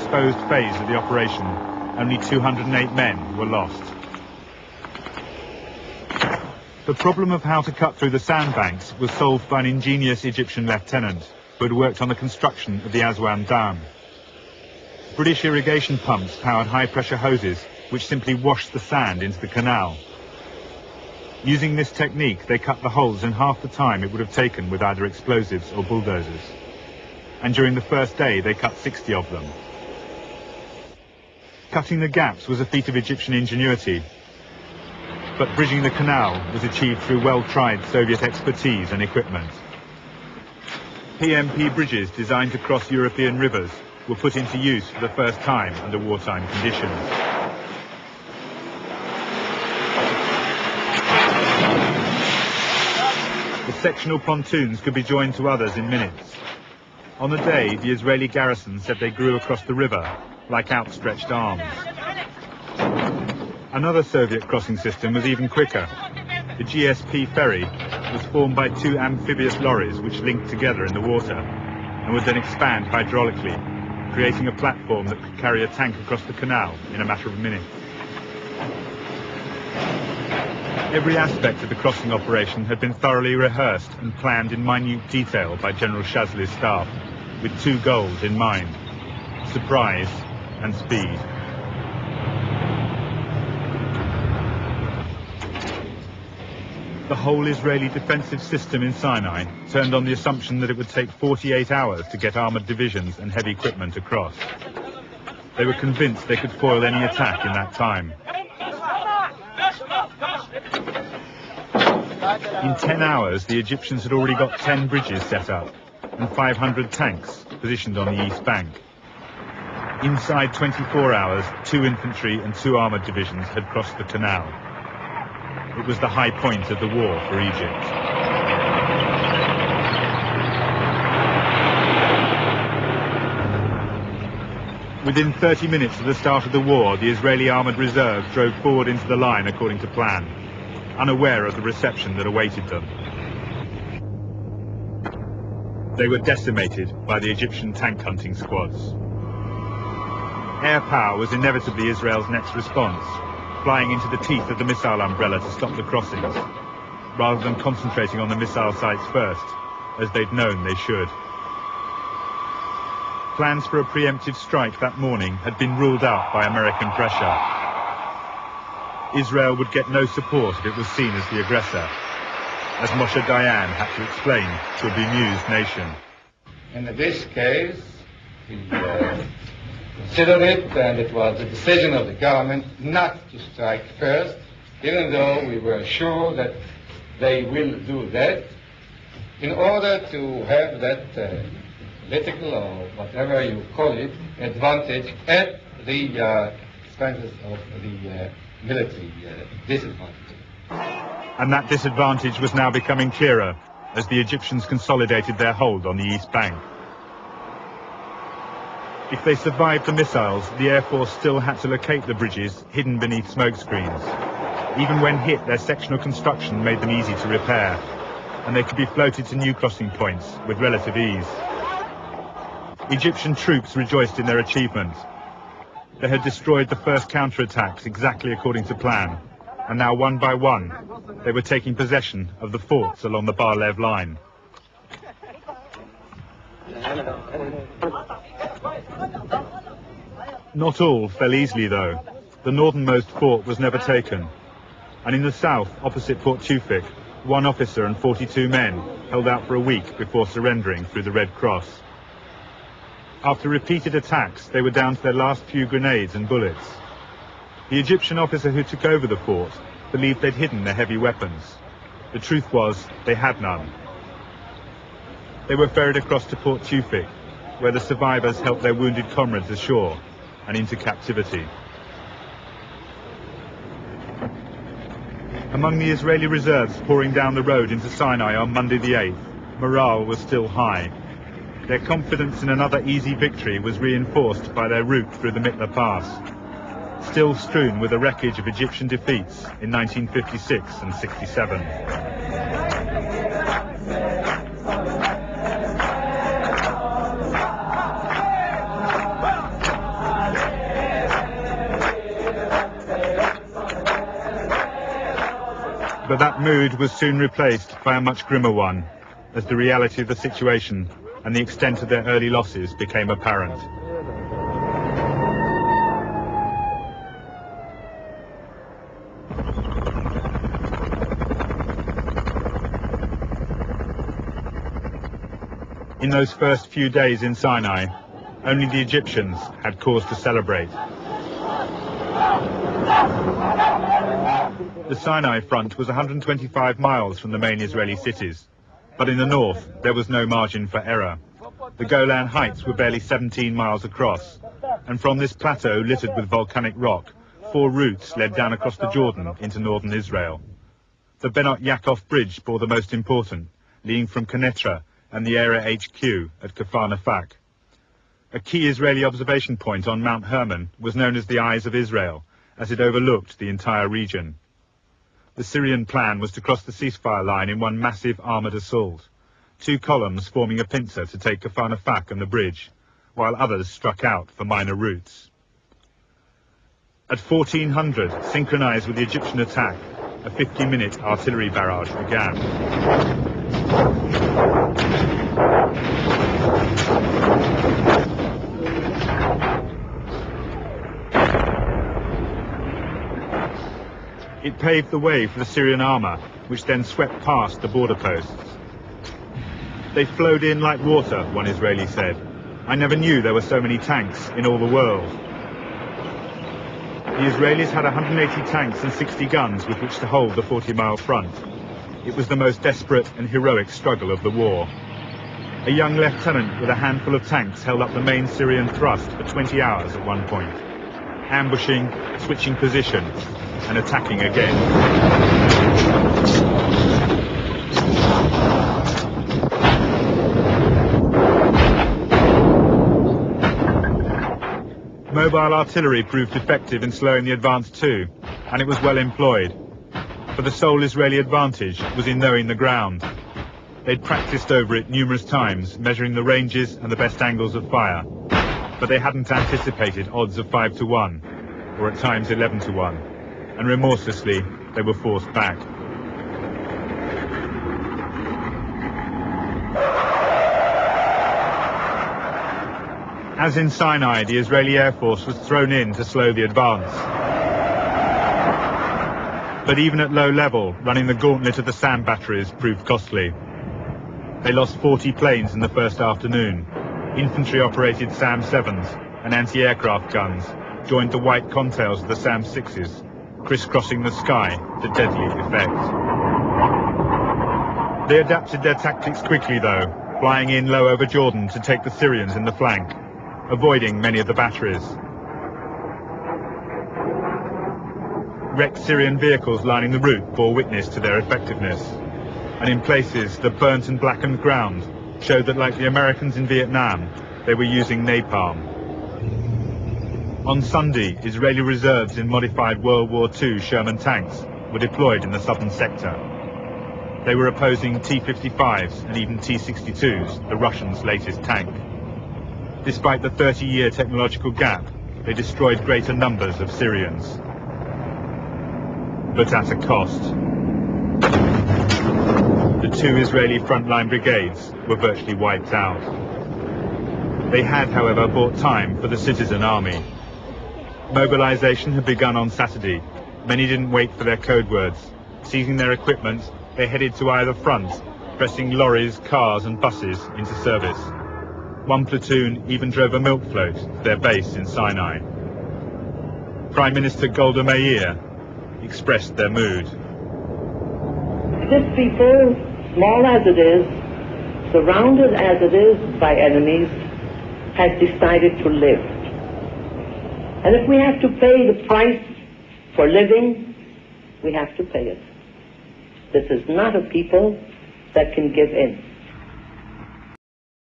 exposed phase of the operation, only 208 men were lost. The problem of how to cut through the sandbanks was solved by an ingenious Egyptian lieutenant who had worked on the construction of the Aswan Dam. British irrigation pumps powered high-pressure hoses which simply washed the sand into the canal. Using this technique, they cut the holes in half the time it would have taken with either explosives or bulldozers. And during the first day, they cut 60 of them. Cutting the gaps was a feat of Egyptian ingenuity, but bridging the canal was achieved through well-tried Soviet expertise and equipment. PMP bridges designed to cross European rivers were put into use for the first time under wartime conditions. The sectional pontoons could be joined to others in minutes. On the day, the Israeli garrison said they grew across the river like outstretched arms. Another Soviet crossing system was even quicker. The GSP ferry was formed by two amphibious lorries which linked together in the water and would then expand hydraulically, creating a platform that could carry a tank across the canal in a matter of minutes. Every aspect of the crossing operation had been thoroughly rehearsed and planned in minute detail by General Shazli's staff, with two goals in mind: surprise and speed. The whole Israeli defensive system in Sinai turned on the assumption that it would take 48 hours to get armoured divisions and heavy equipment across. They were convinced they could foil any attack in that time. In 10 hours, the Egyptians had already got 10 bridges set up and 500 tanks positioned on the east bank. Inside 24 hours, 2 infantry and 2 armoured divisions had crossed the canal. It was the high point of the war for Egypt. Within 30 minutes of the start of the war, the Israeli armoured reserve drove forward into the line according to plan, unaware of the reception that awaited them. They were decimated by the Egyptian tank hunting squads. Air power was inevitably Israel's next response, flying into the teeth of the missile umbrella to stop the crossings, rather than concentrating on the missile sites first, as they'd known they should. Plans for a preemptive strike that morning had been ruled out by American pressure. Israel would get no support if it was seen as the aggressor, as Moshe Dayan had to explain to a bemused nation. In this case, we considered it, and it was the decision of the government not to strike first, even though we were sure that they will do that, in order to have that political or whatever you call it advantage at the expenses of the military disadvantage. And that disadvantage was now becoming clearer as the Egyptians consolidated their hold on the east bank. If they survived the missiles, the Air Force still had to locate the bridges hidden beneath smoke screens. Even when hit, their sectional construction made them easy to repair, and they could be floated to new crossing points with relative ease. Egyptian troops rejoiced in their achievement. They had destroyed the first counterattacks exactly according to plan, and now one by one, they were taking possession of the forts along the Bar-Lev line. Not all fell easily, though. The northernmost fort was never taken, and in the south, opposite Fort Tewfik, 1 officer and 42 men held out for a week before surrendering through the Red Cross. After repeated attacks, they were down to their last few grenades and bullets. The Egyptian officer who took over the fort believed they'd hidden their heavy weapons. The truth was, they had none. They were ferried across to Port Tewfik, where the survivors helped their wounded comrades ashore and into captivity. Among the Israeli reserves pouring down the road into Sinai on Monday the 8th, morale was still high. Their confidence in another easy victory was reinforced by their route through the Mitla Pass, still strewn with the wreckage of Egyptian defeats in 1956 and 67. But that mood was soon replaced by a much grimmer one, as the reality of the situation and the extent of their early losses became apparent. In those first few days in Sinai, only the Egyptians had cause to celebrate. The Sinai front was 125 miles from the main Israeli cities, but in the north there was no margin for error. The Golan Heights were barely 17 miles across, and from this plateau littered with volcanic rock, 4 routes led down across the Jordan into northern Israel. The Benot Yaakov Bridge bore the most important, leading from Quneitra and the area HQ at Kfar Nafak. A key Israeli observation point on Mount Hermon was known as the Eyes of Israel, as it overlooked the entire region. The Syrian plan was to cross the ceasefire line in one massive armoured assault, 2 columns forming a pincer to take Kfar Nafak and the bridge, while others struck out for minor routes. At 1400, synchronised with the Egyptian attack, a 50-minute artillery barrage began. It paved the way for the Syrian armour, which then swept past the border posts. They flowed in like water, one Israeli said. I never knew there were so many tanks in all the world. The Israelis had 180 tanks and 60 guns with which to hold the 40-mile front. It was the most desperate and heroic struggle of the war. A young lieutenant with a handful of tanks held up the main Syrian thrust for 20 hours at one point, ambushing, switching position, and attacking again. Mobile artillery proved effective in slowing the advance too, and it was well employed. For the sole Israeli advantage was in knowing the ground. They'd practiced over it numerous times, measuring the ranges and the best angles of fire, but they hadn't anticipated odds of 5 to 1, or at times 11 to 1, and remorselessly they were forced back. As in Sinai, the Israeli Air Force was thrown in to slow the advance. But even at low level, running the gauntlet of the SAM batteries proved costly. They lost 40 planes in the first afternoon. Infantry-operated SAM-7s and anti-aircraft guns joined the white contails of the SAM-6s, crisscrossing the sky to deadly effect. They adapted their tactics quickly, though, flying in low over Jordan to take the Syrians in the flank, avoiding many of the batteries. Wrecked Syrian vehicles lining the route bore witness to their effectiveness, and in places the burnt and blackened ground showed that, like the Americans in Vietnam, they were using napalm. On Sunday, Israeli reserves in modified World War II Sherman tanks were deployed in the southern sector. They were opposing T-55s and even T-62s, the Russians' latest tank. Despite the 30-year technological gap, they destroyed greater numbers of Syrians. But at a cost. The 2 Israeli frontline brigades were virtually wiped out. They had, however, bought time for the citizen army. Mobilization had begun on Saturday. Many didn't wait for their code words. Seizing their equipment, they headed to either front, pressing lorries, cars and buses into service. One platoon even drove a milk float to their base in Sinai. Prime Minister Golda Meir expressed their mood. This people, small as it is, surrounded as it is by enemies, has decided to live. And if we have to pay the price for living, we have to pay it. This is not a people that can give in.